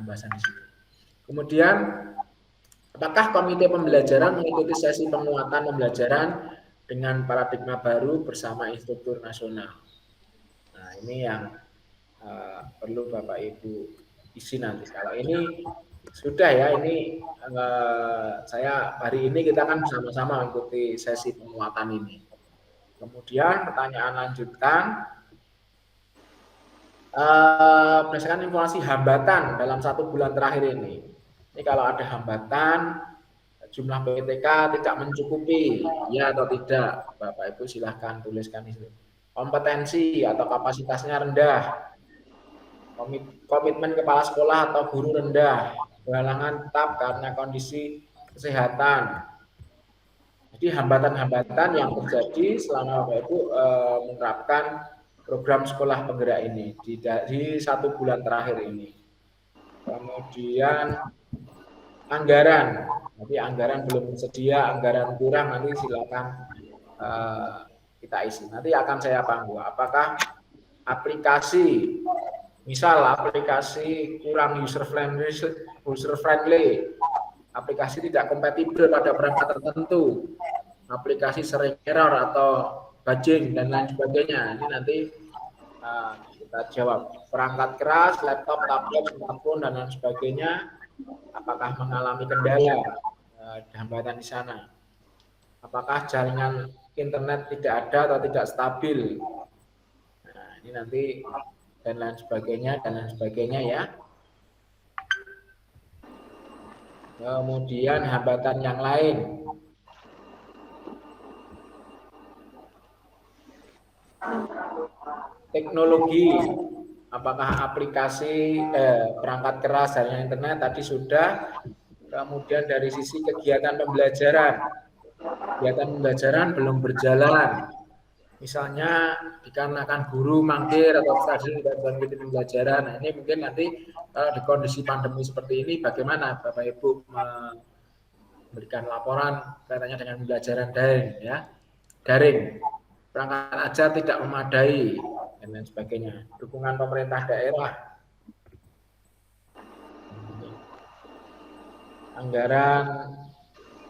pembahasan di situ. Kemudian, apakah komite pembelajaran mengikuti sesi penguatan pembelajaran dengan paradigma baru bersama instruktur nasional? Nah, ini yang perlu Bapak Ibu isi nanti. Kalau ini sudah ya, ini saya hari ini kita kan bersama-sama mengikuti sesi penguatan ini. Kemudian pertanyaan lanjutan, berdasarkan informasi hambatan dalam 1 bulan terakhir ini. Ini kalau ada hambatan, jumlah PTK tidak mencukupi, ya atau tidak, Bapak Ibu silahkan tuliskan itu. Kompetensi atau kapasitasnya rendah, komitmen kepala sekolah atau guru rendah, halangan tetap karena kondisi kesehatan. Jadi hambatan-hambatan yang terjadi selama Bapak Ibu menerapkan program sekolah penggerak ini di 1 bulan terakhir ini. Kemudian anggaran, nanti anggaran belum tersedia, anggaran kurang, nanti silakan kita isi. Nanti akan saya panggil. Apakah aplikasi, misal aplikasi kurang user friendly, aplikasi tidak kompatibel pada perangkat tertentu, aplikasi sering error atau bugging dan lain sebagainya. Ini nanti kita jawab. Perangkat keras, laptop, tablet, smartphone dan lain sebagainya, apakah mengalami kendala, hambatan di sana? Apakah jaringan internet tidak ada atau tidak stabil? Nah, ini nanti dan lain sebagainya ya. Kemudian hambatan yang lain. Teknologi, apakah aplikasi perangkat keras jaringan internet tadi sudah. Kemudian dari sisi kegiatan pembelajaran belum berjalan. Misalnya dikarenakan guru mangkir atau strategi tidak mengikuti pembelajaran. Nah, ini mungkin nanti kalau di kondisi pandemi seperti ini bagaimana Bapak Ibu memberikan laporan kaitannya dengan pembelajaran daring. Perangkat ajar tidak memadai dan lain sebagainya. Dukungan pemerintah daerah, anggaran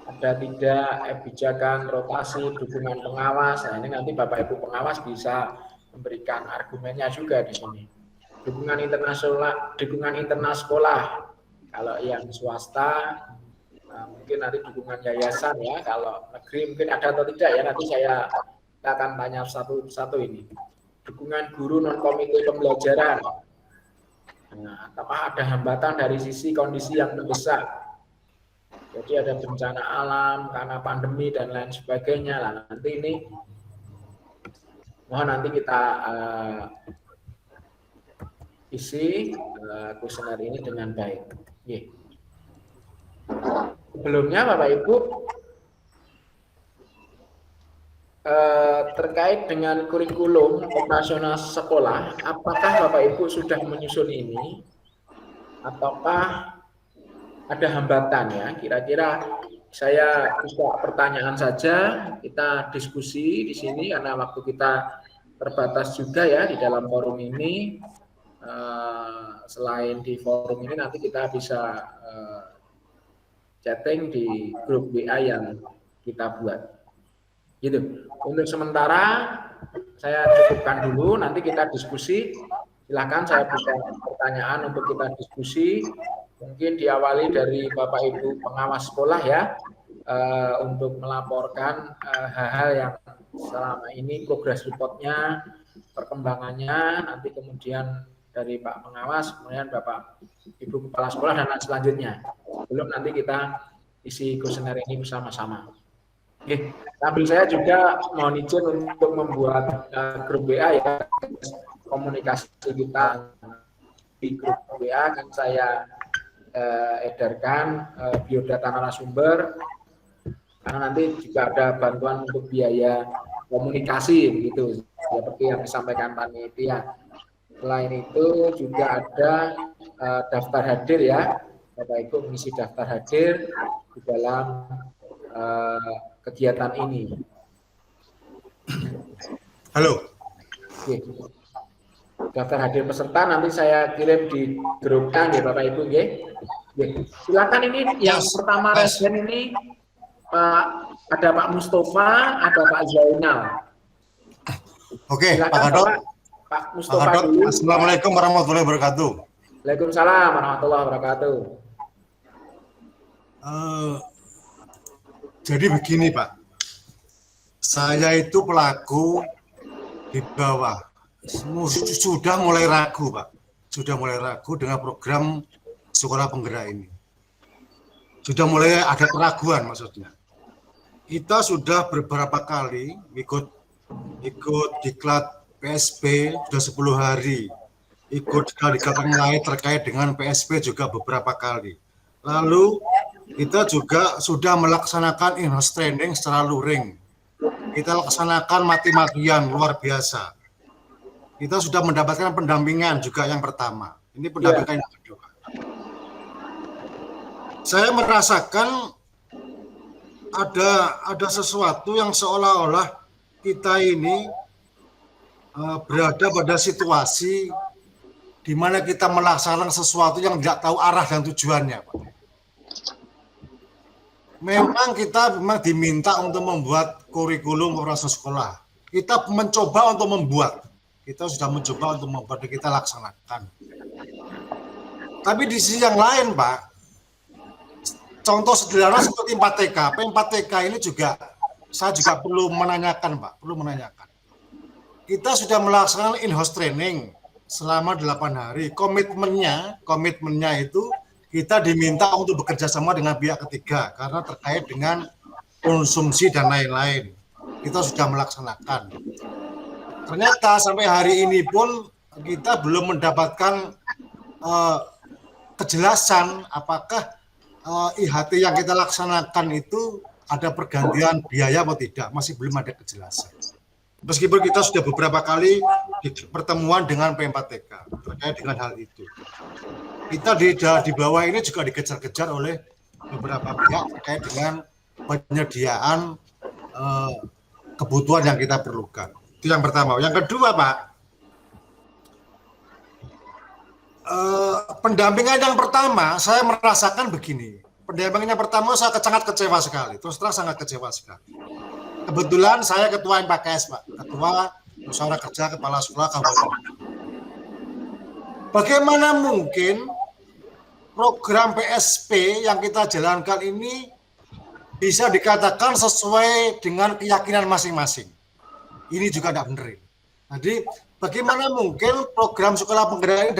ada tidak, kebijakan rotasi, dukungan pengawas. Nah, ini nanti Bapak Ibu pengawas bisa memberikan argumennya juga di sini. Dukungan internal sekolah. Kalau yang swasta, mungkin nanti dukungan yayasan ya. Kalau negeri mungkin ada atau tidak ya. Nanti kita akan tanya satu-satu ini. Dukungan guru non komite pembelajaran. Nah, apakah ada hambatan dari sisi kondisi yang mendesak? Jadi ada bencana alam karena pandemi dan lain sebagainya. Nah, nanti ini mohon nanti kita isi kuesioner ini dengan baik. Sebelumnya Bapak Ibu terkait dengan kurikulum operasional sekolah, apakah Bapak Ibu sudah menyusun ini ataukah ada hambatan ya? Kira-kira saya buka pertanyaan saja, kita diskusi di sini karena waktu kita terbatas juga ya di dalam forum ini. Selain di forum ini nanti kita bisa chatting di grup WA yang kita buat. Gitu. Untuk sementara saya cukupkan dulu, nanti kita diskusi. Silakan saya buka pertanyaan untuk kita diskusi. Mungkin diawali dari Bapak Ibu pengawas sekolah ya, untuk melaporkan hal-hal yang selama ini progress reportnya, perkembangannya, nanti kemudian dari Pak pengawas, kemudian Bapak Ibu kepala sekolah dan lain selanjutnya. Belum nanti kita isi kuesioner ini bersama-sama. Oke, sambil saya juga mohon izin untuk membuat grup WA ya, komunikasi kita di grup WA akan saya edarkan biodata narasumber, karena nanti juga ada bantuan untuk biaya komunikasi gitu, seperti yang disampaikan panitia. Selain itu juga ada daftar hadir ya, Bapak Ibu mengisi daftar hadir di dalam kegiatan ini. Halo. Oke. daftar hadir peserta nanti saya kirim di grupnya ya Bapak Ibu nggih. Silakan ini yang pertama resen ini ada Pak Mustafa, ada Pak Zainal. Oke, silakan, Pak Gatot. Pak Mustafa dulu. Assalamualaikum warahmatullahi wabarakatuh. Waalaikumsalam warahmatullahi wabarakatuh. Jadi begini Pak, saya itu pelaku di bawah, sudah mulai ragu Pak, sudah mulai ragu dengan program sekolah penggerak ini. Sudah mulai ada keraguan maksudnya. Kita sudah beberapa kali ikut diklat PSP sudah 10 hari, ikut diklat yang lain terkait dengan PSP juga beberapa kali. Lalu kita juga sudah melaksanakan in-house training secara luring. Kita laksanakan mati-matian luar biasa. Kita sudah mendapatkan pendampingan juga yang pertama. Ini pendampingan yang kedua. Saya merasakan ada sesuatu yang seolah-olah kita ini berada pada situasi di mana kita melaksanakan sesuatu yang tidak tahu arah dan tujuannya, Pak. Memang kita diminta untuk membuat kurikulum operasi sekolah. Kita mencoba untuk membuat. Kita sudah mencoba untuk membuat dan kita laksanakan. Tapi di sisi yang lain, Pak, contoh sederhana seperti 4TK. P4TK ini juga saya juga perlu menanyakan, Pak, perlu menanyakan. Kita sudah melaksanakan in-house training selama 8 hari. Komitmennya itu kita diminta untuk bekerja sama dengan pihak ketiga karena terkait dengan konsumsi dan lain-lain. Kita sudah melaksanakan. Ternyata sampai hari ini pun kita belum mendapatkan kejelasan apakah IHT yang kita laksanakan itu ada pergantian biaya atau tidak. Masih belum ada kejelasan. Meskipun kita sudah beberapa kali pertemuan dengan P4TK terkait dengan hal itu. Kita di bawah ini juga dikejar-kejar oleh beberapa pihak terkait dengan penyediaan kebutuhan yang kita perlukan. Itu yang pertama. Yang kedua, Pak, pendampingan yang pertama saya merasakan begini. Pendampingan yang pertama saya sangat kecewa sekali. Terus terang sangat kecewa sekali. Kebetulan saya ketua MPKS, Pak, ketua Musyawarah Kerja Kepala Sekolah Kabupaten. Bagaimana mungkin program PSP yang kita jalankan ini bisa dikatakan sesuai dengan keyakinan masing-masing? Ini juga tidak benar. Jadi bagaimana mungkin program sekolah penggerak ini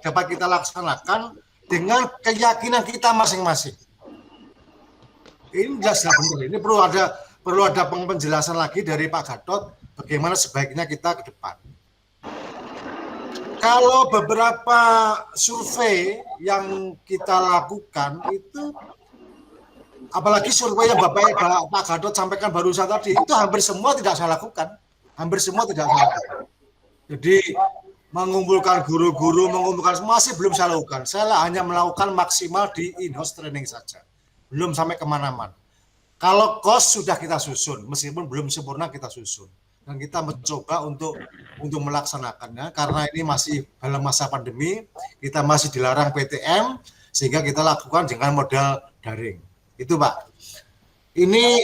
dapat kita laksanakan dengan keyakinan kita masing-masing? Ini jelas benar. Ini perlu ada penjelasan lagi dari Pak Gatot bagaimana sebaiknya kita ke depan. Kalau beberapa survei yang kita lakukan itu, apalagi survei yang Pak Gatot sampaikan barusan tadi, itu hampir semua tidak saya lakukan. Jadi mengumpulkan guru-guru, masih belum saya lakukan. Saya hanya melakukan maksimal di in-house training saja. Belum sampai kemana-mana. Kalau cost sudah kita susun, meskipun belum sempurna kita susun. Dan kita mencoba untuk melaksanakannya, karena ini masih dalam masa pandemi, kita masih dilarang PTM, sehingga kita lakukan dengan modal daring. Itu Pak. Ini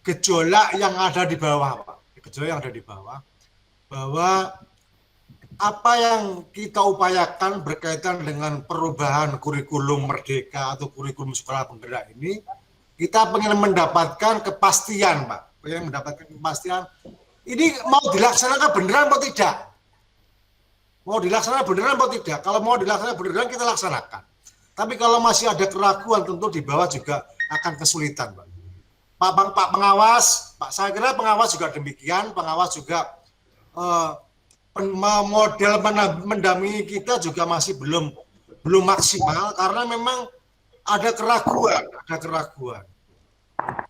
gejolak yang ada di bawah, Pak. Gejolak yang ada di bawah, bahwa apa yang kita upayakan berkaitan dengan perubahan kurikulum merdeka atau kurikulum sekolah penggerak ini, kita ingin mendapatkan kepastian, Pak. Ingin mendapatkan kepastian, ini mau dilaksanakan beneran atau tidak? Mau dilaksanakan beneran atau tidak? Kalau mau dilaksanakan beneran, kita laksanakan. Tapi kalau masih ada keraguan, tentu di bawah juga akan kesulitan, Pak. Pak pengawas, Pak, saya kira pengawas juga demikian, pengawas juga model mendampingi kita juga masih belum maksimal karena memang ada keraguan.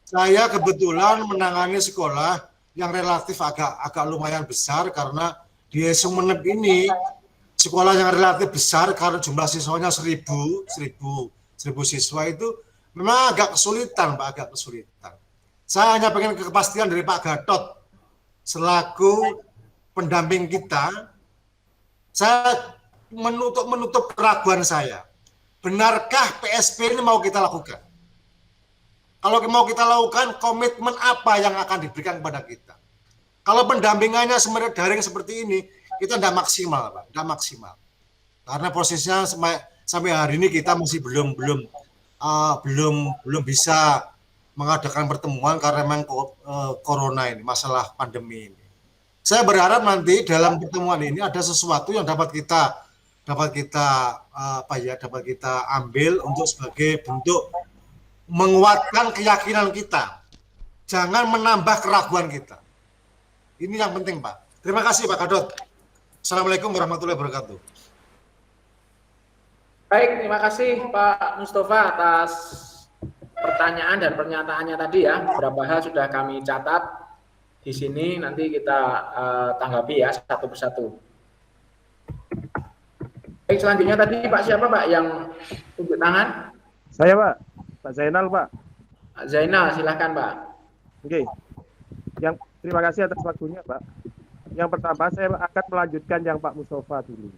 Saya kebetulan menangani sekolah yang relatif agak lumayan besar karena di Sumeneb ini sekolah yang relatif besar karena jumlah siswanya 1000 siswa itu memang agak kesulitan, Pak, Saya hanya pengen kepastian dari Pak Gatot selaku pendamping kita, saya menutup keraguan saya. Benarkah PSP ini mau kita lakukan? Kalau mau kita lakukan, komitmen apa yang akan diberikan kepada kita? Kalau pendampingannya sebenarnya daring seperti ini, kita tidak maksimal, Pak, tidak maksimal. Karena prosesnya sampai hari ini kita masih belum bisa mengadakan pertemuan karena memang corona ini, masalah pandemi ini. Saya berharap nanti dalam pertemuan ini ada sesuatu yang dapat kita ambil untuk sebagai bentuk menguatkan keyakinan kita. Jangan menambah keraguan kita. Ini yang penting, Pak. Terima kasih, Pak Gadot. Assalamualaikum warahmatullahi wabarakatuh. Baik, terima kasih Pak Mustafa atas pertanyaan dan pernyataannya tadi ya. Beberapa hal sudah kami catat di sini, nanti kita tanggapi ya satu persatu. Baik, selanjutnya tadi Pak siapa Pak yang tunjuk tangan? Saya Pak, Pak Zainal Pak. Pak Zainal, silahkan Pak. Oke, terima kasih atas waktunya Pak. Yang pertama saya akan melanjutkan yang Pak Mustafa dulu.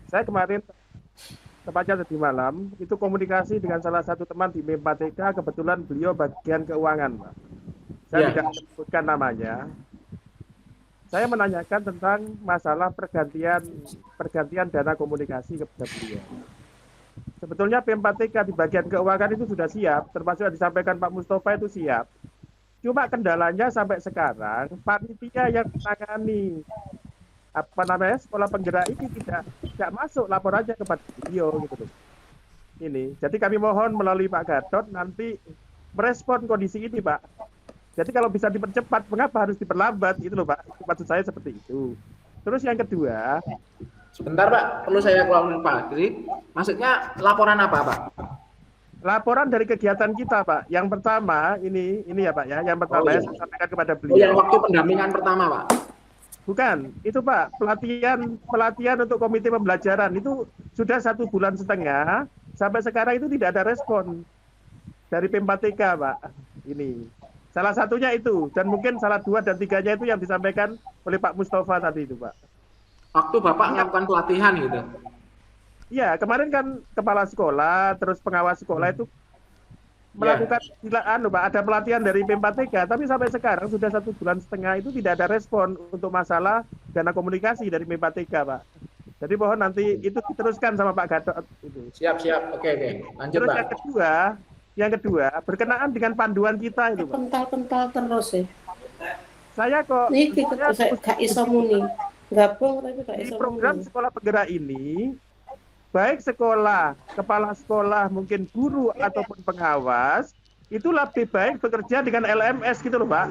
Saya kemarin tepatnya tadi malam itu komunikasi dengan salah satu teman di M4TK, kebetulan beliau bagian keuangan Pak. Saya tidak menyebutkan namanya. Saya menanyakan tentang masalah pergantian dana komunikasi kepada beliau. Sebetulnya P4TK di bagian keuangan itu sudah siap, termasuk yang disampaikan Pak Mustafa itu siap. Cuma kendalanya sampai sekarang panitia yang menangani sekolah penggerak ini tidak masuk laporannya kepada beliau gitu loh. Ini, jadi kami mohon melalui Pak Gadot nanti merespon kondisi ini Pak. Jadi kalau bisa dipercepat, mengapa harus diperlambat gitu loh Pak? Maksud saya seperti itu. Terus yang kedua, sebentar Pak, perlu saya ulangi Pak. Jadi maksudnya laporan apa Pak? Laporan dari kegiatan kita Pak. Yang pertama ini ya Pak ya. Yang pertama saya sampaikan kepada beliau. Yang waktu pendampingan pertama Pak? Bukan, itu Pak pelatihan untuk komite pembelajaran itu sudah 1,5 bulan sampai sekarang itu tidak ada respon dari P4TK Pak. Ini. Salah satunya itu, dan mungkin salah 2 dan 3-nya itu yang disampaikan oleh Pak Mustafa tadi itu, Pak. Waktu Bapak melakukan pelatihan gitu? Iya, kemarin kan kepala sekolah, terus pengawas sekolah itu melakukan Pak, ada pelatihan dari P4TK, tapi sampai sekarang sudah 1,5 bulan itu tidak ada respon untuk masalah dana komunikasi dari P4TK, Pak. Jadi mohon nanti itu diteruskan sama Pak Gadot. Siap. Oke. Lanjut, terus Pak. Yang kedua, berkenaan dengan panduan kita itu, Pak. Pental terus ya. Saya kok gak iso muni. Gabung tapi gak iso muni. Di program sekolah penggerak ini, baik sekolah, kepala sekolah, mungkin guru ataupun pengawas, itu lebih baik bekerja dengan LMS gitu loh, Pak.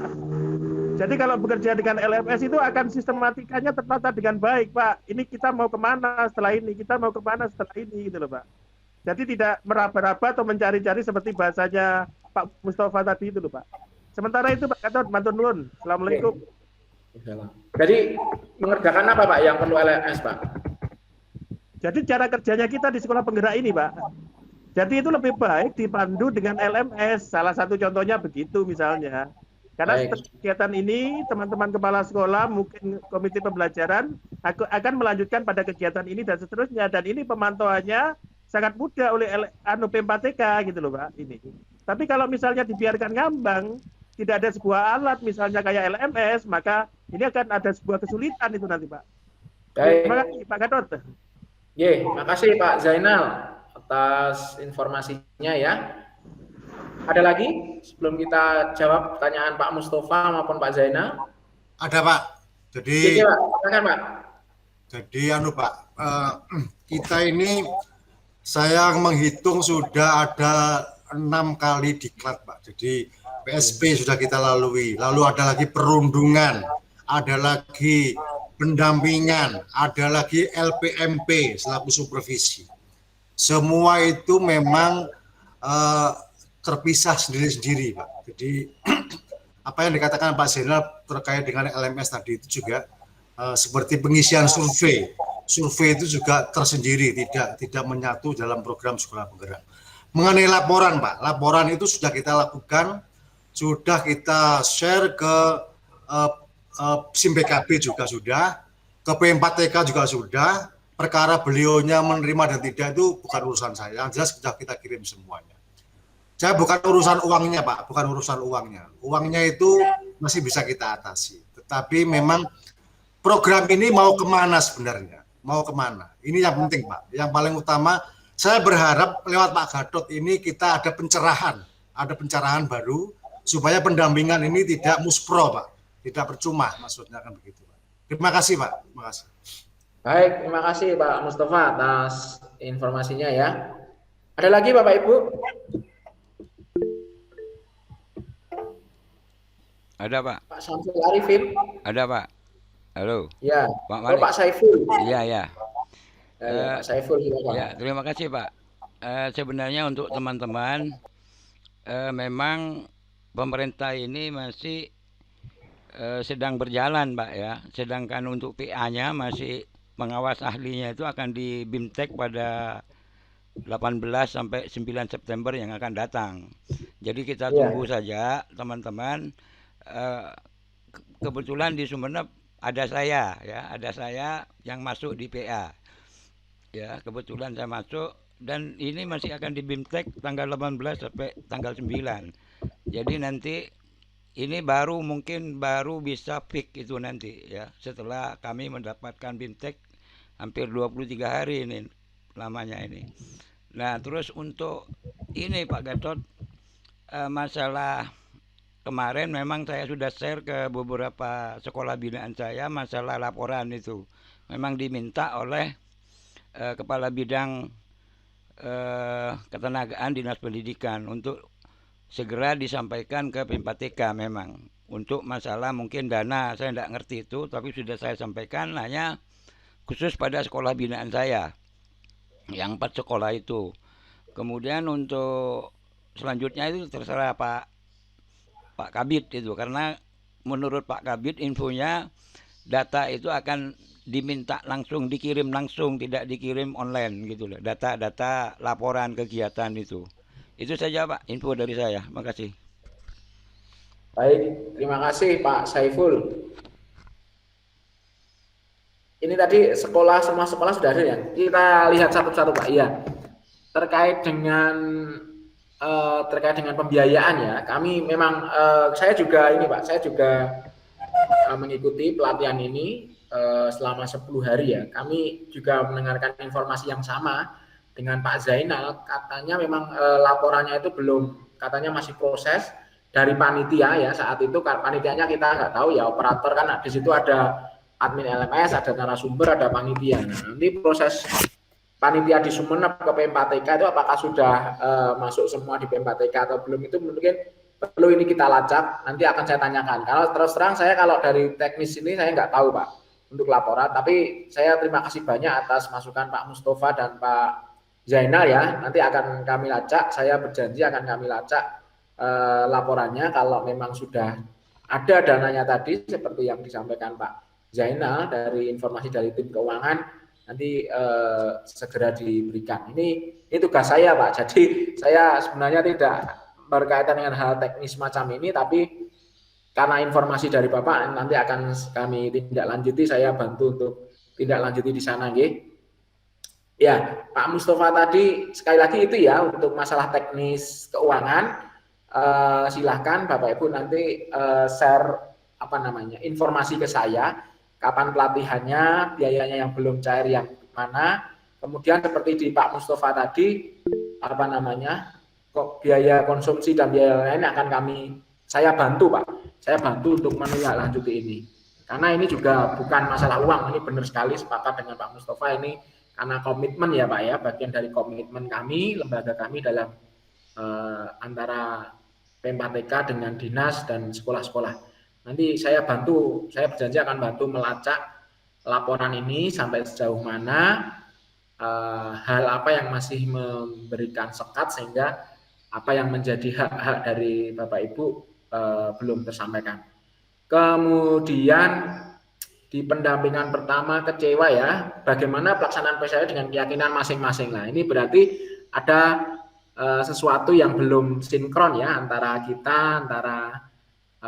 Jadi kalau bekerja dengan LMS itu akan sistematikanya tertata dengan baik, Pak. Ini kita mau kemana setelah ini, kita mau kemana setelah ini gitu loh, Pak. Jadi tidak meraba-raba atau mencari-cari seperti bahasanya Pak Mustafa tadi itu loh Pak. Sementara itu Pak Gadot, matur nuwun. Assalamualaikum. Jadi mengerjakan apa Pak yang perlu LMS Pak? Jadi cara kerjanya kita di sekolah penggerak ini Pak. Jadi itu lebih baik dipandu dengan LMS. Salah satu contohnya begitu misalnya. Karena kegiatan ini teman-teman kepala sekolah mungkin komite pembelajaran akan melanjutkan pada kegiatan ini dan seterusnya. Dan ini pemantauannya sangat mudah oleh P4TK gitu loh Pak ini. Tapi kalau misalnya dibiarkan ngambang, tidak ada sebuah alat misalnya kayak LMS, maka ini akan ada sebuah kesulitan itu nanti Pak. Terima kasih Pak Gadot. Makasih Pak Zainal atas informasinya ya. Ada lagi sebelum kita jawab pertanyaan Pak Mustafa maupun Pak Zainal? Ada Pak. Jadi Pak, silakan Pak. Jadi Pak, kita ini saya menghitung sudah ada 6 kali diklat Pak. Jadi PSP sudah kita lalui, lalu ada lagi perundungan, ada lagi pendampingan, ada lagi LPMP selaku supervisi. Semua itu memang terpisah sendiri-sendiri Pak. Jadi apa yang dikatakan Pak Zainal terkait dengan LMS tadi itu juga seperti pengisian survei. Survei itu juga tersendiri, tidak menyatu dalam program sekolah penggerak. Mengenai laporan Pak, laporan itu sudah kita lakukan, sudah kita share ke SIM PKB juga sudah, ke P4TK juga sudah. Perkara beliaunya menerima dan tidak itu bukan urusan saya. Yang jelas sudah kita kirim semuanya. Saya bukan urusan uangnya, Pak, bukan urusan uangnya. Uangnya itu masih bisa kita atasi. Tetapi memang program ini mau kemana sebenarnya? Mau kemana? Ini yang penting, Pak. Yang paling utama, saya berharap lewat Pak Gatot ini kita ada pencerahan baru supaya pendampingan ini tidak muspro, Pak. Tidak percuma, maksudnya kan begitu, Pak. Terima kasih, Pak. Terima kasih. Baik, terima kasih Pak Mustafa atas informasinya ya. Ada lagi Bapak Ibu? Ada Pak. Pak Samsul Arifin? Ada Pak. Halo. Ya. Pak Oh, Pak Saiful. Iya ya. Pak Saiful silakan. Ya, terima kasih Pak. Sebenarnya untuk teman-teman, memang pemerintah ini masih sedang berjalan, Pak ya. Sedangkan untuk PA-nya masih pengawas ahlinya itu akan di BIMTEK pada 18 sampai 9 September yang akan datang. Jadi kita tunggu saja teman-teman. Kebetulan di Sumeneb ada saya ya, ada saya yang masuk di PA. Ya, kebetulan saya masuk dan ini masih akan di BIMTEK tanggal 18 sampai tanggal 9. Jadi nanti ini mungkin baru bisa pick itu nanti ya, setelah kami mendapatkan BIMTEK hampir 23 hari ini lamanya ini. Nah, terus untuk ini Pak Gatot, masalah kemarin memang saya sudah share ke beberapa sekolah binaan saya masalah laporan itu. Memang diminta oleh Kepala Bidang Ketenagaan Dinas Pendidikan untuk segera disampaikan ke P4TK memang. Untuk masalah mungkin dana, saya tidak ngerti itu, tapi sudah saya sampaikan hanya khusus pada sekolah binaan saya. Yang 4 sekolah itu. Kemudian untuk selanjutnya itu terserah Pak Kabid itu. Karena menurut Pak Kabid infonya data itu akan diminta langsung, dikirim langsung, tidak dikirim online gitu loh. Data-data laporan kegiatan itu. Itu saja Pak, info dari saya. Makasih. Baik, terima kasih Pak Saiful. Ini tadi semua sekolah sudah ada ya. Kita lihat satu-satu Pak. Iya. Terkait dengan pembiayaan ya. Kami memang saya juga ini Pak, saya juga mengikuti pelatihan ini selama 10 hari ya. Kami juga mendengarkan informasi yang sama dengan Pak Zainal, katanya memang laporannya itu belum, katanya masih proses dari panitia ya. Saat itu panitianya kita nggak tahu ya, operator kan di situ ada admin LMS, ada narasumber, ada panitia. Nah, nanti proses panitia di Sumeneb ke P4TK itu apakah sudah masuk semua di P4TK atau belum, itu mungkin perlu ini kita lacak, nanti akan saya tanyakan. Kalau terus terang saya kalau dari teknis ini saya nggak tahu Pak untuk laporan, tapi saya terima kasih banyak atas masukan Pak Mustafa dan Pak Zainal ya, nanti akan kami lacak, saya berjanji akan kami lacak laporannya. Kalau memang sudah ada dananya tadi seperti yang disampaikan Pak Zainal dari informasi dari tim keuangan, nanti segera diberikan. Ini tugas saya Pak, jadi saya sebenarnya tidak berkaitan dengan hal teknis macam ini, tapi karena informasi dari Bapak nanti akan kami tindak lanjuti, saya bantu untuk tindak lanjuti di sana nggih. Ya, Pak Mustafa tadi sekali lagi itu ya untuk masalah teknis keuangan, silahkan Bapak Ibu nanti share informasi ke saya, kapan pelatihannya, biayanya yang belum cair yang mana, kemudian seperti di Pak Mustafa tadi biaya konsumsi dan biaya lain akan saya bantu Pak, saya bantu untuk menindaklanjuti ini, karena ini juga bukan masalah uang, ini benar sekali sepakat dengan Pak Mustafa ini. Karena komitmen ya Pak ya, bagian dari komitmen kami, lembaga kami dalam antara P4TK dengan dinas dan sekolah-sekolah. Nanti saya berjanji akan bantu melacak laporan ini sampai sejauh mana, hal apa yang masih memberikan sekat sehingga apa yang menjadi hak-hak dari Bapak Ibu belum tersampaikan. Kemudian di pendampingan pertama kecewa ya, bagaimana pelaksanaan PSAE dengan keyakinan masing-masing. Nah, ini berarti ada sesuatu yang belum sinkron ya antara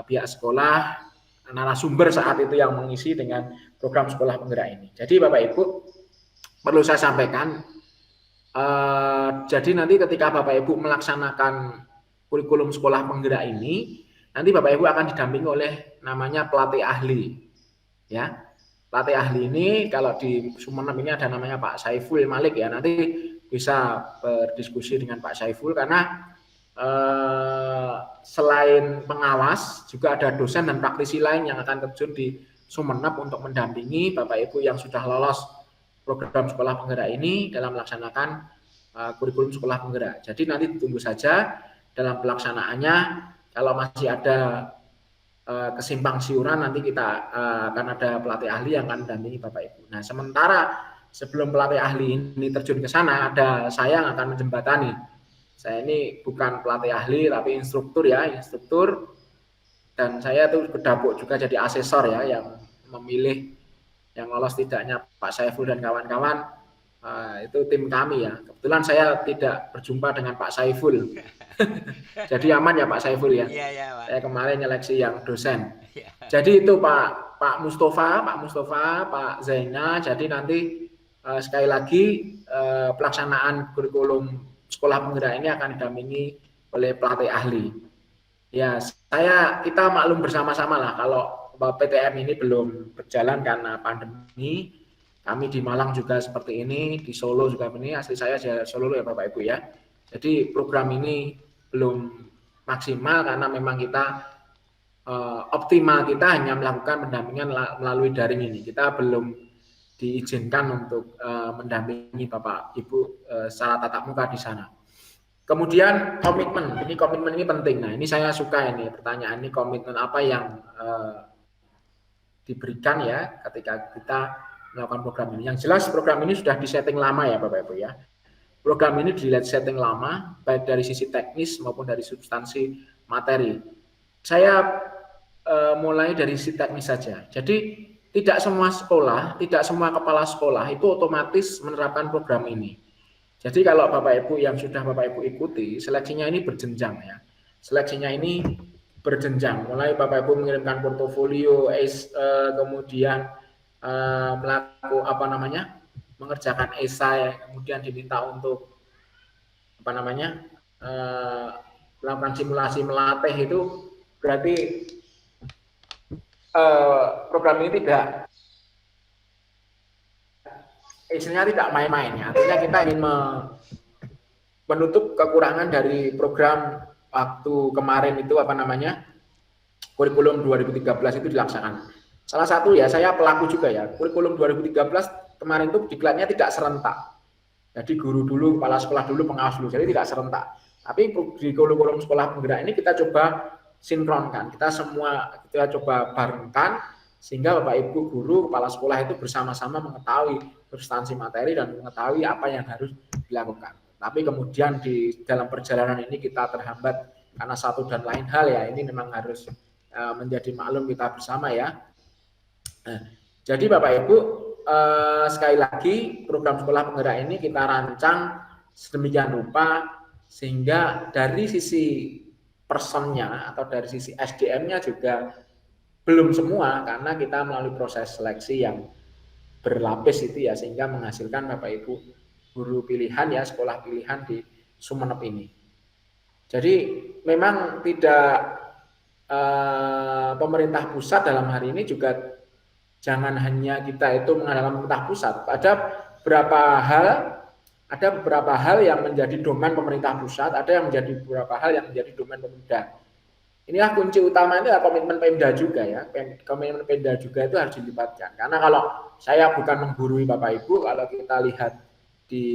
pihak sekolah narasumber saat itu yang mengisi dengan program sekolah penggerak ini. Jadi Bapak Ibu, perlu saya sampaikan, jadi nanti ketika Bapak Ibu melaksanakan kurikulum sekolah penggerak ini, nanti Bapak Ibu akan didampingi oleh namanya pelatih ahli. Ya, pelatih ahli ini kalau di Sumeneb ini ada namanya Pak Saiful Malik ya. Nanti bisa berdiskusi dengan Pak Saiful karena selain pengawas juga ada dosen dan praktisi lain yang akan terjun di Sumeneb untuk mendampingi Bapak Ibu yang sudah lolos program sekolah penggerak ini dalam melaksanakan kurikulum sekolah penggerak. Jadi nanti ditunggu saja dalam pelaksanaannya. Kalau masih ada kesimpang siuran, nanti kita akan ada pelatih ahli yang akan mendampingi Bapak Ibu. Nah, sementara sebelum pelatih ahli ini terjun ke sana, ada saya yang akan menjembatani. Saya ini bukan pelatih ahli, tapi instruktur ya, instruktur. Dan saya tuh kedapuk juga jadi asesor ya, yang memilih yang lolos tidaknya Pak Saiful dan kawan-kawan. Itu tim kami ya. Kebetulan saya tidak berjumpa dengan Pak Saiful. Jadi aman ya Pak Saiful ya. Iya, Pak. Saya kemarin nyeleksi yang dosen. Iya. Jadi itu Pak Mustafa, Pak Zaina. Jadi nanti sekali lagi pelaksanaan kurikulum sekolah penggerak ini akan didampingi oleh pelatih ahli. Ya, kita maklum bersama-sama lah kalau PTM ini belum berjalan karena pandemi. Kami di Malang juga seperti ini, di Solo juga ini. Asli saya Solo ya Bapak Ibu ya. Jadi program ini belum maksimal karena memang kita optimal kita hanya melakukan pendampingan melalui daring ini. Kita belum diizinkan untuk mendampingi Bapak Ibu secara tatap muka di sana. Kemudian komitmen ini penting. Nah, ini saya suka ini pertanyaan ini, komitmen apa yang diberikan ya ketika kita melakukan program ini. Yang jelas program ini sudah disetting lama ya Bapak Ibu ya. Program ini dilihat setting lama baik dari sisi teknis maupun dari substansi materi. Saya mulai dari sisi teknis saja. Jadi tidak semua sekolah, tidak semua kepala sekolah itu otomatis menerapkan program ini. Jadi kalau Bapak Ibu yang sudah Bapak Ibu ikuti, seleksinya ini berjenjang ya. Seleksinya ini berjenjang. Mulai Bapak Ibu mengirimkan portofolio, kemudian mengerjakan esai, kemudian diminta untuk melakukan simulasi melatih, itu berarti program ini isinya tidak main-main ya. Artinya kita ingin menutup kekurangan dari program waktu kemarin itu kurikulum 2013 itu dilaksanakan. Salah satu ya, saya pelaku juga ya, kurikulum 2013 kemarin itu diklatnya tidak serentak. Jadi guru dulu, kepala sekolah dulu, pengawas dulu, jadi tidak serentak. Tapi di kurikulum sekolah penggerak ini kita coba sinkronkan, kita coba barengkan, sehingga Bapak Ibu guru, kepala sekolah itu bersama-sama mengetahui substansi materi dan mengetahui apa yang harus dilakukan. Tapi kemudian di dalam perjalanan ini kita terhambat karena satu dan lain hal ya, ini memang harus menjadi maklum kita bersama ya. Nah, jadi Bapak Ibu, sekali lagi program sekolah penggerak ini kita rancang sedemikian rupa sehingga dari sisi personnya atau dari sisi SDM-nya juga belum semua, karena kita melalui proses seleksi yang berlapis itu ya, sehingga menghasilkan Bapak Ibu guru pilihan ya, sekolah pilihan di Sumeneb ini. Jadi memang tidak pemerintah pusat dalam hari ini juga jangan hanya kita itu mengandalkan pemerintah pusat. Ada beberapa hal yang menjadi domain pemerintah pusat, ada yang menjadi beberapa hal yang menjadi domain Pemda. Inilah kunci utama, ini adalah komitmen Pemda juga ya. Komitmen Pemda juga itu harus dilibatkan. Karena kalau saya bukan menggurui Bapak Ibu, kalau kita lihat di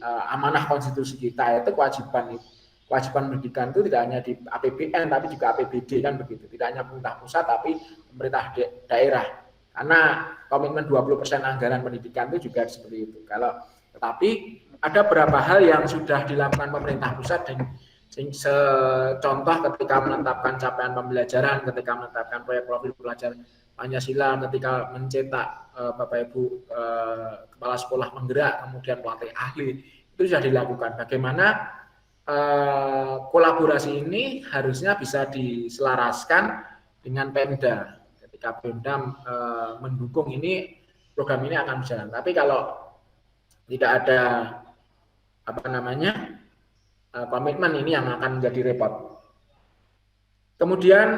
amanah konstitusi kita itu kewajiban pendidikan itu tidak hanya di APBN tapi juga APBD kan begitu. Tidak hanya pemerintah pusat tapi pemerintah daerah. Karena komitmen 20% anggaran pendidikan itu juga seperti itu. Tetapi ada beberapa hal yang sudah dilakukan pemerintah pusat, dan contoh ketika menetapkan capaian pembelajaran, ketika menetapkan proyek profil pelajar Pancasila, ketika mencetak Bapak Ibu kepala sekolah penggerak, kemudian pelatih ahli, itu sudah dilakukan. Bagaimana kolaborasi ini harusnya bisa diselaraskan dengan Pemda. Ketika ketika Pemda mendukung ini, program ini akan berjalan. Tapi kalau tidak ada komitmen, ini yang akan menjadi repot. Kemudian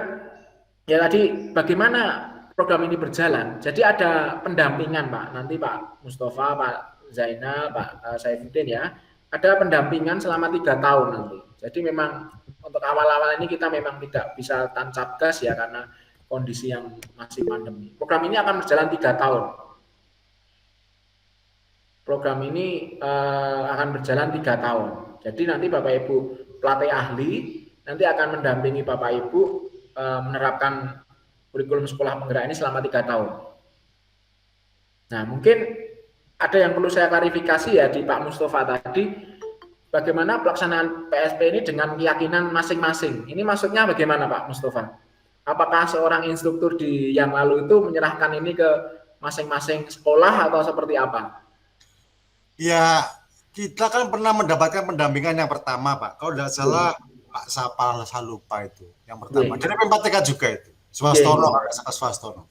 ya tadi bagaimana program ini berjalan. Jadi ada pendampingan Pak. Nanti Pak Mustafa, Pak Zainal, Pak Saifuddin ya, ada pendampingan selama 3 tahun nanti. Jadi memang untuk awal-awal ini kita memang tidak bisa tancap gas ya karena kondisi yang masih pandemi. Program ini akan berjalan 3 tahun. Program ini akan berjalan 3 tahun. Jadi nanti Bapak Ibu pelatih ahli nanti akan mendampingi Bapak Ibu menerapkan kurikulum sekolah penggerak ini selama 3 tahun. Nah, mungkin ada yang perlu saya klarifikasi ya di Pak Mustafa tadi, bagaimana pelaksanaan PSP ini dengan keyakinan masing-masing. Ini maksudnya bagaimana Pak Mustafa? Apakah seorang instruktur di yang lalu itu menyerahkan ini ke masing-masing sekolah atau seperti apa? Ya, kita kan pernah mendapatkan pendampingan yang pertama, Pak. Kalau tidak salah, Pak Sapal, saya lupa itu yang pertama. Jadi P4TK juga itu, Swastono, Swastono.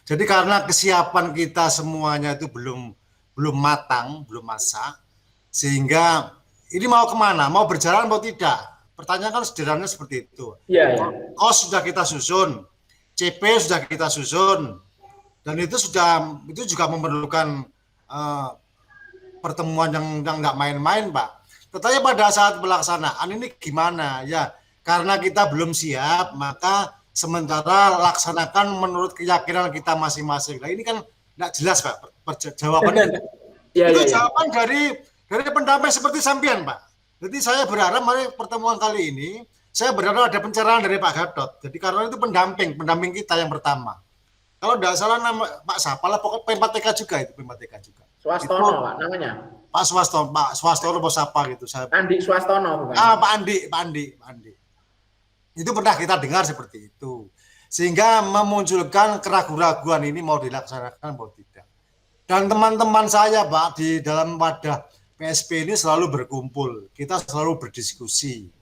Jadi karena kesiapan kita semuanya itu belum matang, belum masak, sehingga ini mau kemana? Mau berjalan mau tidak? Pertanyaan kan sederhana seperti itu. Iya. Kos sudah kita susun, CP sudah kita susun, dan itu juga memerlukan pertemuan yang nggak main-main, Pak. Tetapi pada saat pelaksanaan ini gimana? Ya, karena kita belum siap, maka sementara laksanakan menurut keyakinan kita masing-masing. Nah, ini kan nggak jelas, Pak, jawabannya. Itu jawaban dari pendamping seperti sampean, Pak. Jadi saya berharap mari pertemuan kali ini, saya berharap ada pencerahan dari Pak Gatot. Jadi karena itu pendamping kita yang pertama. Kalau tidak salah nama Pak Sapala, pokoknya P4TK juga itu, P4TK juga. Swastono, Pak, namanya. Pak Swastono, Pak Sapa gitu. Andi Swastono, bukan? Pak Andi. Itu pernah kita dengar seperti itu. Sehingga memunculkan keraguan-keraguan ini mau dilaksanakan atau tidak. Dan teman-teman saya, Pak, di dalam wadah PSP ini selalu berkumpul. Kita selalu berdiskusi.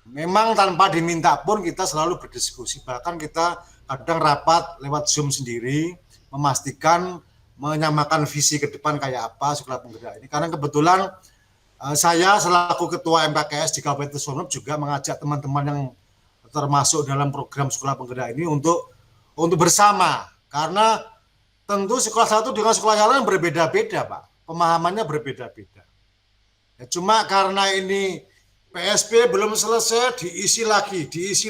Memang tanpa diminta pun kita selalu berdiskusi. Bahkan kita kadang rapat lewat Zoom sendiri, memastikan menyamakan visi ke depan kayak apa sekolah penggerak ini. Karena kebetulan saya selaku ketua MKKS di Kabupaten Sumeneb juga mengajak teman-teman yang termasuk dalam program sekolah penggerak ini untuk bersama. Karena tentu sekolah satu dengan sekolah yang lain berbeda-beda, Pak. Pemahamannya berbeda-beda. Ya, cuma karena ini PSP belum selesai, diisi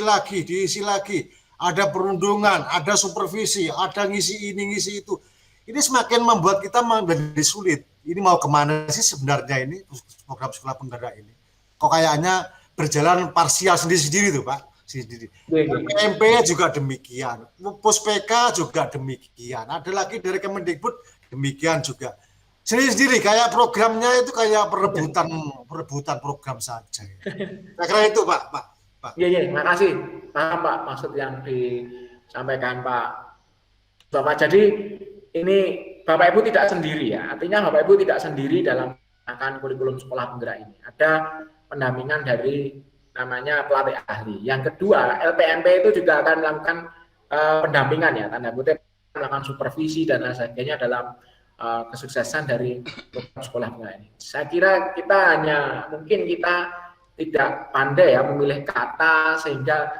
lagi. Ada perundungan, ada supervisi, ada ngisi ini, ngisi itu. Ini semakin membuat kita menjadi sulit. Ini mau kemana sih sebenarnya ini program sekolah penggerak ini? Kok kayaknya berjalan parsial sendiri-sendiri tuh, Pak. PMP juga demikian, Puspeka juga demikian. Ada lagi dari Kemendikbud demikian juga. Sendiri-sendiri kayak programnya itu kayak perebutan program saja. Saya kira itu, Pak. Iya, makasih. Paham, Pak, maksud yang disampaikan Pak Bapak. Jadi ini Bapak Ibu tidak sendiri ya. Artinya Bapak Ibu tidak sendiri dalam melakukan kurikulum sekolah penggerak ini. Ada pendampingan dari namanya pelatih ahli. Yang kedua, LPMP itu juga akan melakukan pendampingan ya, tanda kutip, melakukan supervisi dan lain sebagainya dalam kesuksesan dari program sekolah penggerak ini. Saya kira mungkin kita tidak pandai ya memilih kata sehingga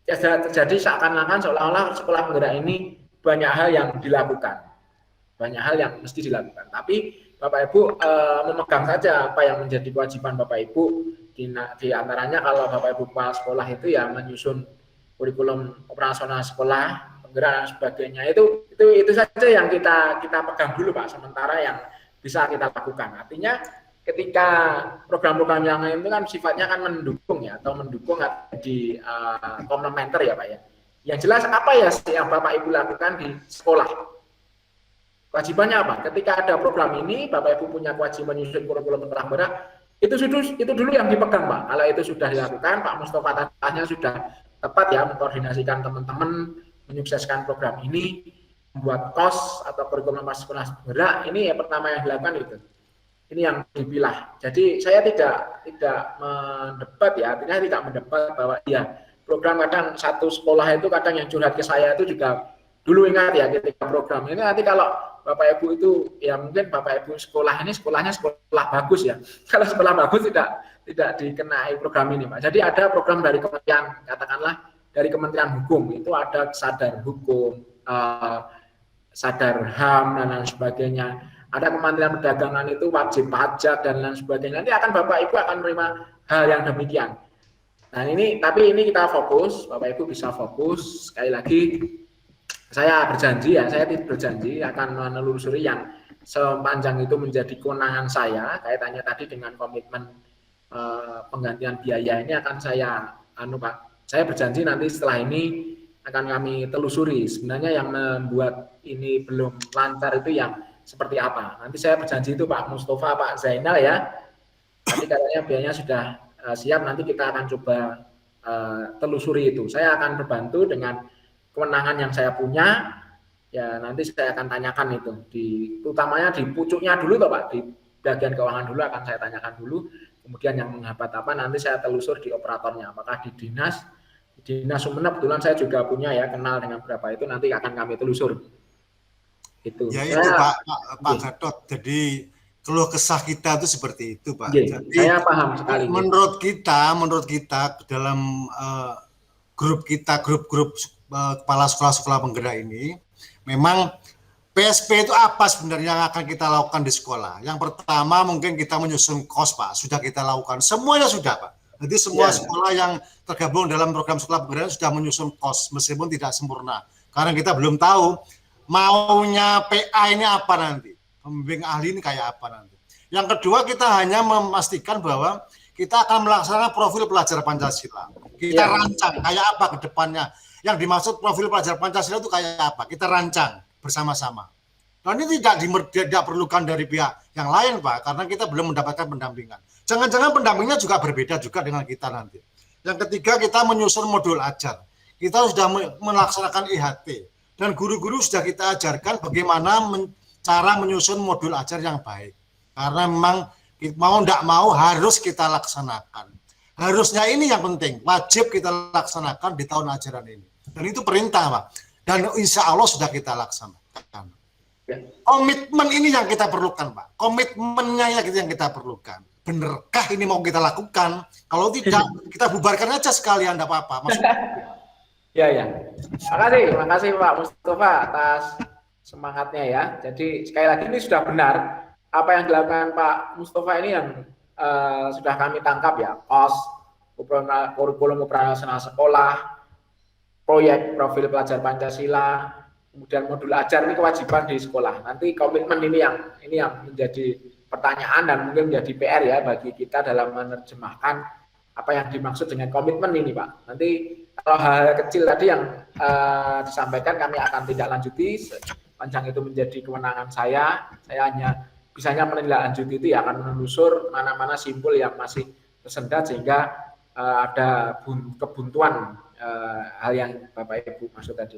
terjadi seakan-akan seolah-olah sekolah penggerak ini banyak hal yang dilakukan. Banyak hal yang mesti dilakukan. Tapi Bapak Ibu memegang saja apa yang menjadi kewajiban Bapak Ibu. Di antaranya kalau Bapak Ibu kepala sekolah itu ya menyusun kurikulum operasional sekolah, penggerak dan sebagainya. Itu saja yang kita pegang dulu, Pak, sementara yang bisa kita lakukan. Artinya ketika program-program yang lain itu kan sifatnya kan mendukung di komplementer ya, Pak ya. Yang jelas apa ya yang Bapak Ibu lakukan di sekolah? Kewajibannya apa? Ketika ada program ini, Bapak Ibu punya kewajiban menyusun kurikulum sekolah penggerak. Itu dulu yang dipegang, Pak. Kalau itu sudah dilakukan, Pak Mustafa tanya sudah tepat ya mengkoordinasikan teman-teman menyukseskan program ini, membuat KOS atau kurikulum sekolah penggerak. Ini ya pertama yang dilakukan itu. Ini yang dipilah. Jadi saya tidak mendebat ya, artinya tidak mendebat bahwa ya program kadang satu sekolah itu kadang yang curhat ke saya itu juga dulu ingat ya ketika program ini nanti kalau Bapak Ibu itu ya mungkin Bapak Ibu sekolah ini sekolahnya sekolah bagus ya. Kalau sekolah bagus tidak dikenai program ini, Pak. Jadi ada program dari Kementerian, katakanlah dari Kementerian Hukum itu ada sadar hukum, sadar HAM dan lain sebagainya. Ada Kementerian Perdagangan itu wajib pajak dan lain sebagainya. Nanti akan Bapak Ibu akan menerima hal yang demikian. Nah ini, tapi ini kita fokus, Bapak Ibu bisa fokus. Sekali lagi, saya berjanji ya, saya berjanji akan menelusuri yang sepanjang itu menjadi kewenangan saya. Kaitannya tadi dengan komitmen penggantian biaya ini akan saya, Pak. Saya berjanji nanti setelah ini akan kami telusuri. Sebenarnya yang membuat ini belum lancar itu yang seperti apa. Nanti saya berjanji itu Pak Mustafa, Pak Zainal ya. Nanti katanya biayanya sudah siap, nanti kita akan coba telusuri itu. Saya akan berbantu dengan kewenangan yang saya punya, ya nanti saya akan tanyakan itu. Utamanya di pucuknya dulu toh Pak, di bagian keuangan dulu akan saya tanyakan dulu. Kemudian yang menghambat apa nanti saya telusur di operatornya. Apakah di dinas Sumeneb, kebetulan saya juga punya ya, kenal dengan berapa itu, nanti akan kami telusur. Itu. Ya itu Pak Gatot. Jadi keluh kesah kita itu seperti itu Pak. Jadi, saya paham sekali. Menurut kita dalam grup kepala sekolah penggerak ini, memang PSP itu apa sebenarnya yang akan kita lakukan di sekolah? Yang pertama mungkin kita menyusun KOS Pak, sudah kita lakukan. Semuanya sudah Pak. Jadi semua sekolah yang tergabung dalam program sekolah penggerak sudah menyusun KOS, meskipun tidak sempurna. Karena kita belum tahu maunya PA ini apa nanti. Pembimbing ahli ini kayak apa nanti. Yang kedua kita hanya memastikan bahwa kita akan melaksanakan profil pelajar Pancasila. Kita rancang kayak apa ke depannya. Yang dimaksud profil pelajar Pancasila itu kayak apa? Kita rancang bersama-sama. Dan ini tidak perlukan dari pihak yang lain Pak, karena kita belum mendapatkan pendampingan. Jangan-jangan pendampingnya juga berbeda juga dengan kita nanti. Yang ketiga kita menyusun modul ajar. Kita sudah melaksanakan IHT dan guru-guru sudah kita ajarkan bagaimana cara menyusun modul ajar yang baik. Karena memang mau tidak mau harus kita laksanakan. Harusnya ini yang penting, wajib kita laksanakan di tahun ajaran ini. Dan itu perintah Pak. Dan insya Allah sudah kita laksanakan. Komitmen ini yang kita perlukan Pak. Komitmennya yang kita perlukan. Benarkah ini mau kita lakukan? Kalau tidak, kita bubarkan aja sekalian, tidak apa-apa. Ya. Terima kasih Pak Mustafa atas semangatnya ya. Jadi sekali lagi ini sudah benar apa yang dilakukan Pak Mustafa ini yang sudah kami tangkap ya. KOS, kurikulum operasional sekolah, proyek profil pelajar Pancasila, kemudian modul ajar ini kewajiban di sekolah. Nanti komitmen ini yang menjadi pertanyaan dan mungkin menjadi PR ya bagi kita dalam menerjemahkan apa yang dimaksud dengan komitmen ini Pak. Nanti kalau hal kecil tadi yang disampaikan kami akan tidak lanjuti, panjang itu menjadi kewenangan saya hanya bisanya menindaklanjuti itu ya akan menelusur mana-mana simpul yang masih tersendat sehingga ada kebuntuan hal yang Bapak Ibu maksud tadi.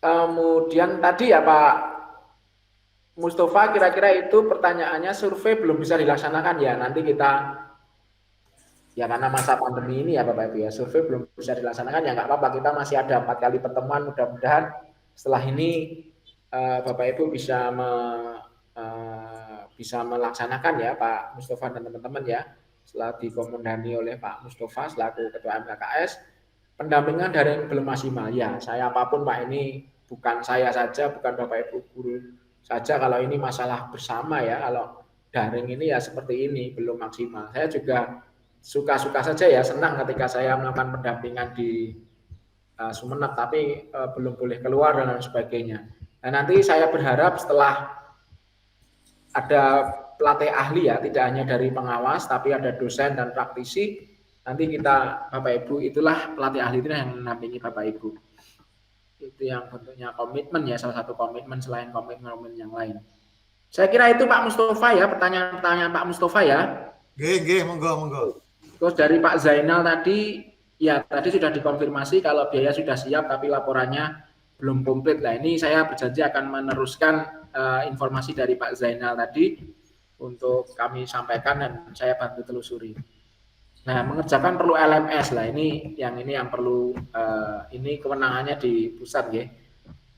Kemudian tadi ya Pak Mustafa, kira-kira itu pertanyaannya survei belum bisa dilaksanakan ya, nanti kita ya karena masa pandemi ini ya Bapak Ibu ya, survei belum bisa dilaksanakan ya nggak apa-apa, kita masih ada 4 kali pertemuan, mudah-mudahan setelah ini Bapak Ibu bisa melaksanakan ya Pak Mustafa dan teman-teman ya, setelah dikomandani oleh Pak Mustafa selaku Ketua MKKS, pendampingan daring belum maksimal ya, saya apapun Pak, ini bukan saya saja, bukan Bapak Ibu guru saja, kalau ini masalah bersama ya, kalau daring ini ya seperti ini belum maksimal. Saya juga suka-suka saja ya, senang ketika saya melakukan pendampingan di Sumeneb, tapi belum boleh keluar dan lain sebagainya. Dan nanti saya berharap setelah ada pelatih ahli ya, tidak hanya dari pengawas, tapi ada dosen dan praktisi, nanti kita Bapak Ibu itulah pelatih ahli itu yang menampingi Bapak Ibu. Itu yang bentuknya komitmen ya, salah satu komitmen selain komitmen yang lain. Saya kira itu Pak Mustafa ya, pertanyaan Pak Mustafa ya. Nggih, monggo. Terus dari Pak Zainal tadi, ya tadi sudah dikonfirmasi kalau biaya sudah siap tapi laporannya belum komplit. Nah ini saya berjanji akan meneruskan informasi dari Pak Zainal tadi untuk kami sampaikan dan saya bantu telusuri. Nah, mengerjakan perlu LMS lah, ini yang perlu ini kewenangannya di pusat ya.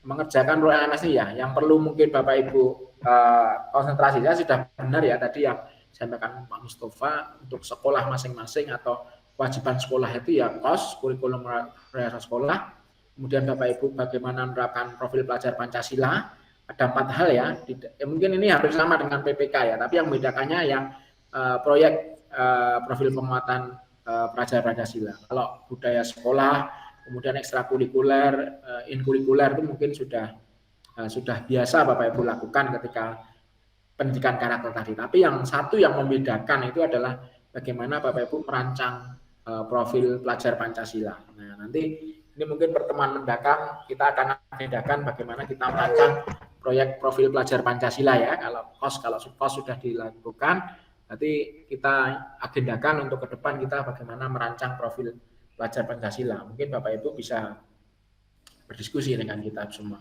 mengerjakan role LMS ini ya, yang perlu mungkin Bapak Ibu konsentrasinya sudah benar ya tadi yang disampaikan Pak Mustafa untuk sekolah masing-masing atau kewajiban sekolah itu ya KOS, kurikulum realisasi sekolah. Kemudian Bapak Ibu bagaimana menerapkan profil pelajar Pancasila. Ada 4 hal ya. Mungkin ini hampir sama dengan PPK ya, tapi yang membedakannya yang proyek profil penguatan pelajar Pancasila. Kalau budaya sekolah, kemudian ekstrakurikuler, inkurikuler itu mungkin sudah biasa Bapak Ibu lakukan ketika pendidikan karakter tadi. Tapi yang satu yang membedakan itu adalah bagaimana Bapak Ibu merancang profil pelajar Pancasila. Nah, nanti ini mungkin pertemuan mendatang kita akan agendakan bagaimana kita merancang proyek profil pelajar Pancasila ya. Kalau KOS sudah dilakukan, nanti kita agendakan untuk ke depan kita bagaimana merancang profil pelajar Pancasila. Mungkin Bapak Ibu bisa berdiskusi dengan kita semua.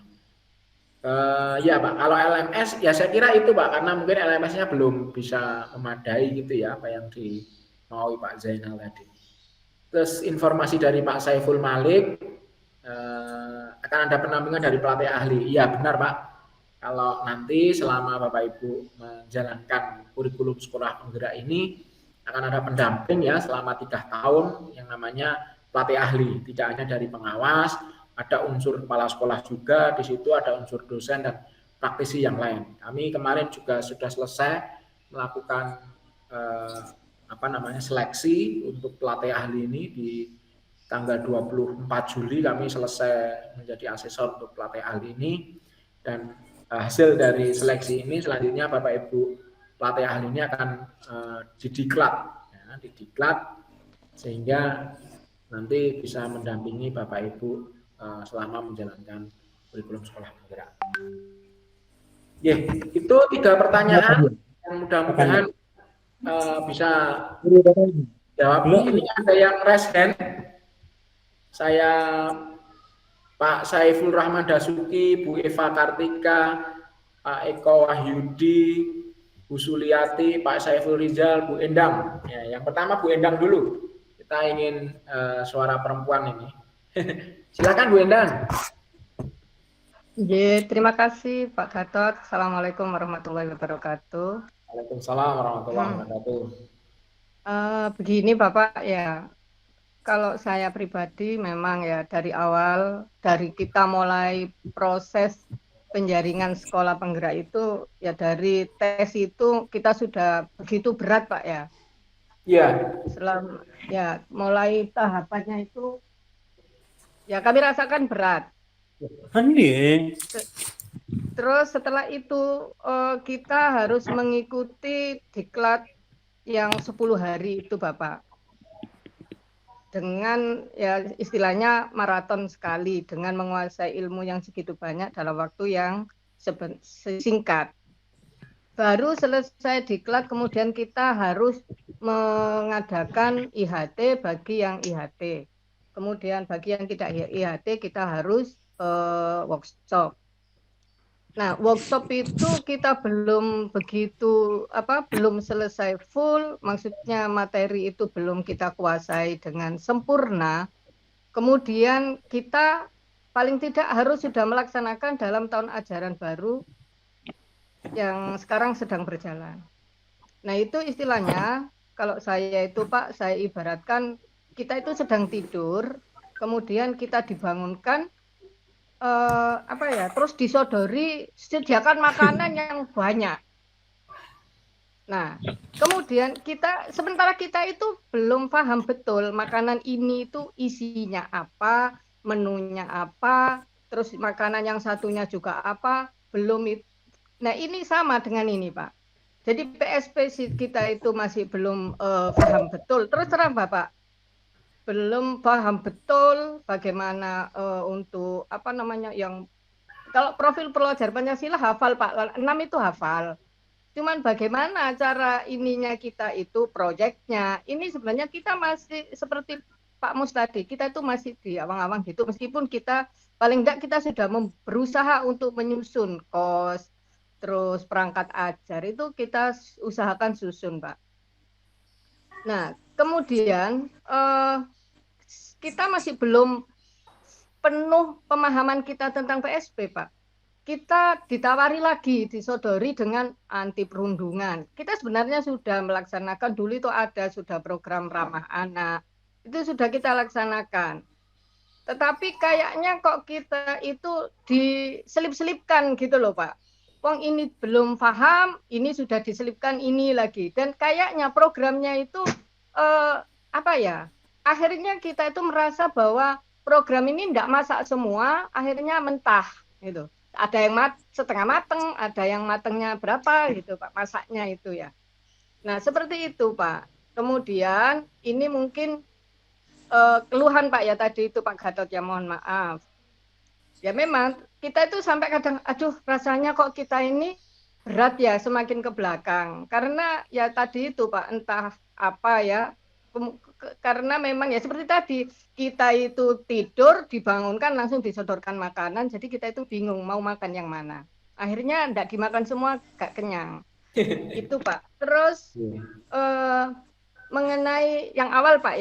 Ya Pak, kalau LMS ya saya kira itu Pak, karena mungkin LMS-nya belum bisa memadai gitu ya, apa yang dimaui Pak Zainal tadi. Terus informasi dari Pak Saiful Malik, akan ada pendampingan dari pelatih ahli. Iya benar Pak, kalau nanti selama Bapak Ibu menjalankan kurikulum sekolah penggerak ini, akan ada pendamping ya selama 3 tahun yang namanya pelatih ahli, tidak hanya dari pengawas, ada unsur kepala sekolah juga, di situ ada unsur dosen dan praktisi yang lain. Kami kemarin juga sudah selesai melakukan seleksi untuk pelatih ahli ini di tanggal 24 Juli kami selesai menjadi asesor untuk pelatih ahli ini, dan hasil dari seleksi ini selanjutnya Bapak Ibu pelatih ahli ini akan didiklat ya, sehingga nanti bisa mendampingi Bapak Ibu selama menjalankan kurikulum sekolah penggerak. Ya, itu 3 pertanyaan yang mudah-mudahan bisa jawab. Ini ada yang raise hand. Saya Pak Saiful Rahman Dasuki, Bu Eva Kartika, Pak Eko Wahyudi, Bu Suliati, Pak Saiful Rizal, Bu Endang. Ya, yang pertama Bu Endang dulu. Kita ingin suara perempuan ini. Silakan Bu Endang. Terima kasih Pak Gatot. Assalamualaikum warahmatullahi wabarakatuh. Waalaikumsalam warahmatullahi wabarakatuh. Begini Bapak ya, kalau saya pribadi memang ya dari awal, dari kita mulai proses penjaringan sekolah penggerak itu ya dari tes itu kita sudah begitu berat Pak ya. Iya. Mulai tahapannya itu ya kami rasakan berat. Terus setelah itu kita harus mengikuti diklat yang 10 hari itu Bapak. Dengan ya istilahnya maraton sekali dengan menguasai ilmu yang segitu banyak dalam waktu yang singkat. Baru selesai diklat kemudian kita harus mengadakan IHT bagi yang IHT. Kemudian bagi yang tidak IHT kita harus workshop. Nah, workshop itu kita belum belum selesai full, maksudnya materi itu belum kita kuasai dengan sempurna. Kemudian kita paling tidak harus sudah melaksanakan dalam tahun ajaran baru yang sekarang sedang berjalan. Nah, itu istilahnya kalau saya itu Pak, saya ibaratkan kita itu sedang tidur, kemudian kita dibangunkan terus disodori sediakan makanan yang banyak. Nah, kemudian sementara kita itu belum paham betul makanan ini itu isinya apa, menunya apa, terus makanan yang satunya juga apa, belum itu. Nah, ini sama dengan ini, Pak. Jadi PSP kita itu masih belum paham betul. Terus terang Bapak, belum paham betul bagaimana untuk yang kalau profil pelajar Pancasila hafal Pak, 6 itu hafal. Cuman bagaimana cara ininya kita itu proyeknya. Ini sebenarnya kita masih seperti Pak Mus tadi, kita itu masih di awang-awang gitu, meskipun kita paling enggak kita sudah berusaha untuk menyusun kos, terus perangkat ajar itu kita usahakan susun Pak. Nah, kemudian kita masih belum penuh pemahaman kita tentang PSP, Pak. Kita ditawari lagi, disodori dengan anti perundungan. Kita sebenarnya sudah melaksanakan, dulu itu ada sudah program ramah anak, itu sudah kita laksanakan. Tetapi kayaknya kok kita itu diselip-selipkan gitu loh Pak. Wong ini belum paham, ini sudah diselipkan ini lagi. Dan kayaknya programnya itu apa ya? Akhirnya kita itu merasa bahwa program ini tidak masak semua, akhirnya mentah gitu. Ada yang setengah mateng, ada yang matengnya berapa gitu Pak, masaknya itu ya. Nah seperti itu Pak. Kemudian ini mungkin keluhan Pak ya tadi itu Pak Gatot ya, mohon maaf. Ya memang kita itu sampai kadang, aduh rasanya kok kita ini berat ya semakin ke belakang. Karena ya tadi itu Pak, entah apa ya, karena memang ya seperti tadi, kita itu tidur, dibangunkan langsung disodorkan makanan, jadi kita itu bingung mau makan yang mana. Akhirnya enggak dimakan semua, gak kenyang. Itu Pak. Terus mengenai yang awal Pak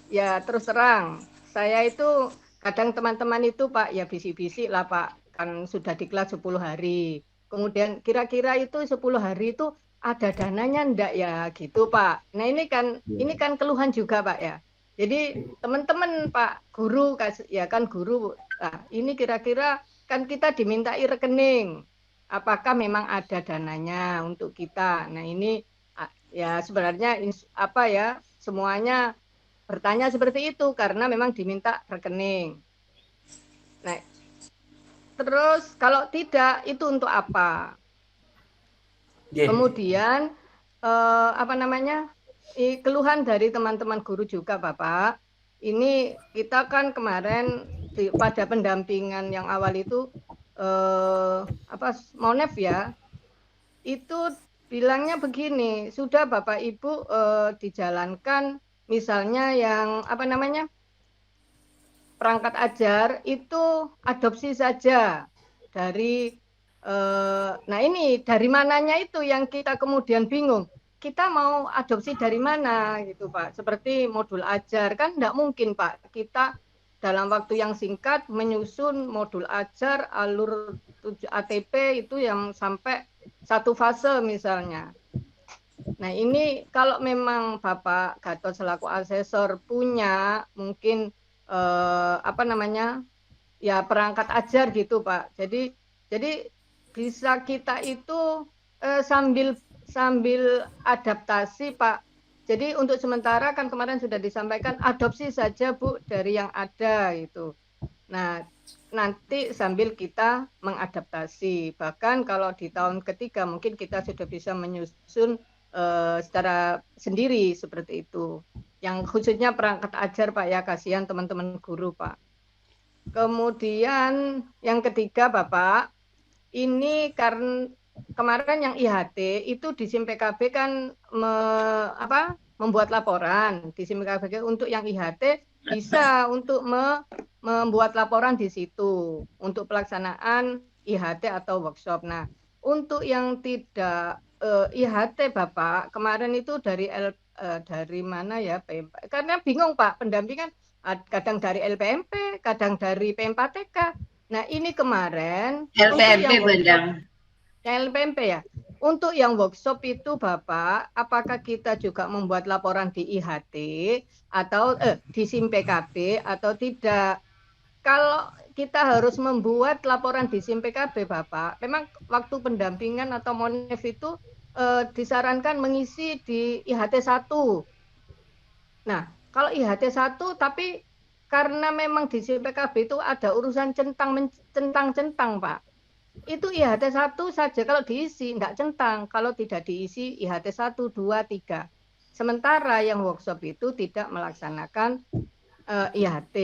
ya terus terang, saya itu kadang teman-teman itu Pak ya bisik-bisik lah Pak, kan sudah di kelas 10 hari. Kemudian kira-kira itu 10 hari itu ada dananya enggak ya gitu Pak. Nah ini kan keluhan juga Pak ya. Jadi teman-teman Pak guru ya kan guru, nah, ini kira-kira kan kita dimintai rekening. Apakah memang ada dananya untuk kita? Nah ini ya sebenarnya apa ya semuanya bertanya seperti itu karena memang diminta rekening. Nah, terus kalau tidak itu untuk apa? Kemudian apa namanya? Keluhan dari teman-teman guru juga Bapak. Ini kita kan kemarin pada pendampingan yang awal itu Monef ya. Itu bilangnya begini, sudah Bapak Ibu dijalankan misalnya yang apa namanya? Perangkat ajar itu adopsi saja dari nah ini dari mananya itu yang kita kemudian bingung. Kita mau adopsi dari mana gitu Pak. Seperti modul ajar kan enggak mungkin Pak. Kita dalam waktu yang singkat menyusun modul ajar alur 7 ATP itu yang sampai satu fase misalnya. Nah ini kalau memang Bapak Gatot selaku asesor punya mungkin apa namanya ya perangkat ajar gitu Pak. Jadi bisa kita itu sambil adaptasi Pak. Jadi untuk sementara kan kemarin sudah disampaikan adopsi saja Bu dari yang ada itu. Nah nanti sambil kita mengadaptasi. Bahkan kalau di tahun ketiga mungkin kita sudah bisa menyusun secara sendiri seperti itu. Yang khususnya perangkat ajar Pak ya, kasihan teman-teman guru Pak. Kemudian yang ketiga Bapak, ini karena kemarin yang IHT itu di SIM PKB kan membuat laporan di SIM PKB untuk yang IHT bisa untuk membuat laporan di situ untuk pelaksanaan IHT atau workshop. Nah, untuk yang tidak IHT Bapak, kemarin itu dari mana ya PMP? Karena bingung Pak, pendampingan kadang dari LPMP, kadang dari P4TK. Nah, ini kemarin LPMP Bendang. LPMP ya. Untuk yang workshop itu Bapak, apakah kita juga membuat laporan di IHT atau di SIM PKB atau tidak? Kalau kita harus membuat laporan di SIM PKB Bapak, memang waktu pendampingan atau Monef itu disarankan mengisi di IHT 1. Nah, kalau IHT 1 tapi karena memang di SIM PKB itu ada urusan centang-centang Pak. Itu IHT 1 saja kalau diisi, enggak centang. Kalau tidak diisi IHT 1, 2, 3. Sementara yang workshop itu tidak melaksanakan IHT.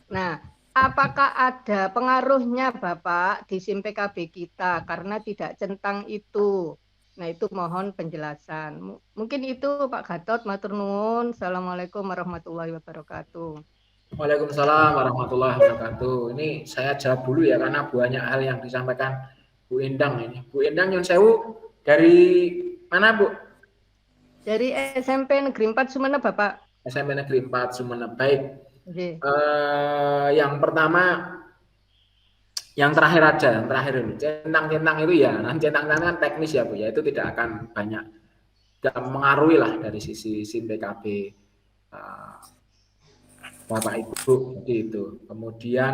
Nah, apakah ada pengaruhnya Bapak di SIM PKB kita karena tidak centang itu? Nah, itu mohon penjelasan. Mungkin itu Pak Gatot, matur nuwun. Assalamualaikum warahmatullahi wabarakatuh. Waalaikumsalam warahmatullahi wabarakatuh. Ini saya jawab dulu ya karena banyak hal yang disampaikan Bu Endang ini. Bu Endang nyun sewu dari mana Bu? Dari SMP Negeri 4 Sumeneb Bapak. SMP Negeri 4 Sumeneb. Baik. Oke. Yang pertama, yang terakhir aja, yang terakhir ini centang-centang itu ya, nanti centang-centang kan teknis ya Bu ya, itu tidak akan banyak, tidak mengaruhi lah dari sisi SIM PKB Bapak Ibu seperti itu. Kemudian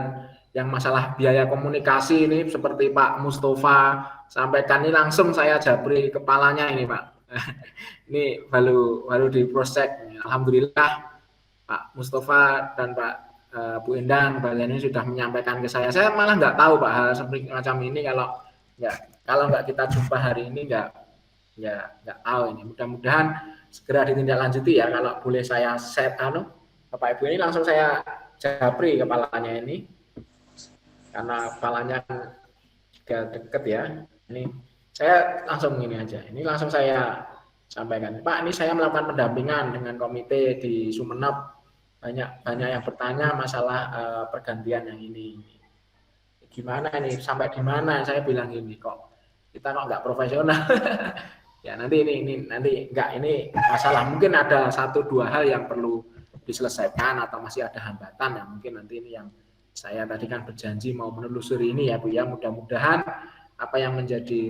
yang masalah biaya komunikasi ini seperti Pak Mustafa sampaikan ini langsung saya jabri kepalanya ini Pak. Ini baru diproses. Alhamdulillah Pak Mustafa dan Pak Bu Endang kalian ini sudah menyampaikan ke saya. Saya malah nggak tahu Pak hal seperti macam ini kalau nggak kita jumpa hari ini nggak tahu ini. Mudah-mudahan segera ditindaklanjuti ya. Kalau boleh saya set Bapak Ibu ini langsung saya japri kepalanya ini karena kepalanya juga deket ya. Ini saya langsung ini aja. Ini langsung saya sampaikan, Pak, ini saya melakukan pendampingan dengan komite di Sumeneb. Banyak yang bertanya masalah pergantian yang ini. Gimana ini? Sampai di mana? Saya bilang gini, kita nggak profesional. Ya nanti nanti enggak, ini masalah mungkin ada 1-2 hal yang perlu diselesaikan atau masih ada hambatan yang mungkin nanti ini yang saya tadi kan berjanji mau menelusuri ini ya Bu ya, mudah-mudahan apa yang menjadi